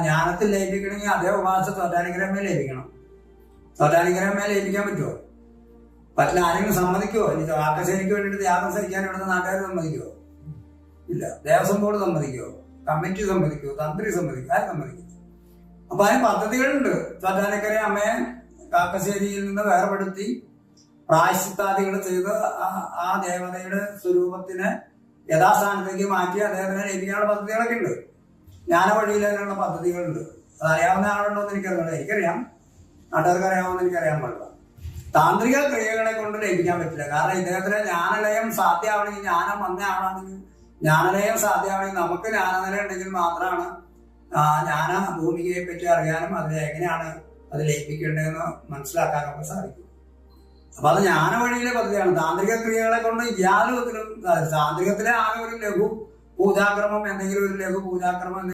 ജ്ഞാനത്തിൽ ലയിപ്പിക്കണമെങ്കിൽ അതേ ഉപാസ തൊട്ടാനുഗ്രഹമേ ലയിപ്പിക്കണം. തൊട്ടാനുഗ്രഹമേ ലയിപ്പിക്കാൻ പറ്റുമോ? പറ്റില്ല. ആരെങ്കിലും സമ്മതിക്കുമോ? ഇനി ആകശേരിക്ക് വേണ്ടിയിട്ട് ത്യാഗം സഹിക്കാൻ ഇവിടുന്ന് നാട്ടുകാർ സമ്മതിക്കുമോ? ഇല്ല. ദേവസ്വം ബോർഡ് സമ്മതിക്കുമോ? കമ്മിറ്റി സമ്മതിക്കുമോ? തന്ത്രി സമ്മതിക്കുമോ? ആരും സമ്മതിക്കും. അപ്പൊ അതിന് പദ്ധതികളുണ്ട്. തൊട്ടാനക്കര അമ്മയെ കാക്കശ്ശേരിയിൽ നിന്ന് വേർപെടുത്തി പ്രായശ്ചിത്താദികൾ ചെയ്ത് ആ ദേവതയുടെ സ്വരൂപത്തിനെ യഥാസ്ഥാനത്തേക്ക് മാറ്റി അദ്ദേഹത്തിനെ ലഭിക്കാനുള്ള പദ്ധതികളൊക്കെ ഉണ്ട്. ജ്ഞാനവഴിയിലുള്ള പദ്ധതികളുണ്ട്. അത് അറിയാവുന്ന ആളുണ്ടോ എന്ന് എനിക്കറിയില്ല. എനിക്കറിയാം, നാട്ടുകാർക്ക് അറിയാമെന്ന് എനിക്കറിയാൻ പാടില്ല. താന്ത്രിക ക്രിയകളെ കൊണ്ട് ലഭിക്കാൻ പറ്റില്ല. കാരണം ഇദ്ദേഹത്തിന് ജ്ഞാനലയം സാധ്യമാവണമെങ്കിൽ, ജ്ഞാനം വന്ന ആളാണെങ്കിൽ ജ്ഞാനലയം സാധ്യമാവണമെങ്കിൽ നമുക്ക് ജ്ഞാനനില ഉണ്ടെങ്കിൽ മാത്രമാണ് ജ്ഞാന ഭൂമികയെ പറ്റി അറിയാനും അതിൽ എങ്ങനെയാണ് അത് ലയിപ്പിക്കേണ്ടതെന്ന് മനസ്സിലാക്കാനൊക്കെ സാധിക്കും. അപ്പൊ അത് ജ്ഞാന വഴിയിലെ പദ്ധതിയാണ്. താന്ത്രിക ക്രിയകളെ കൊണ്ട് യാതൊരു വിധത്തിലും താന്ത്രികത്തിലെ ആകെ ഒരു ലഘു പൂജാക്രമം, എന്തെങ്കിലും ഒരു ലഘു പൂജാക്രമം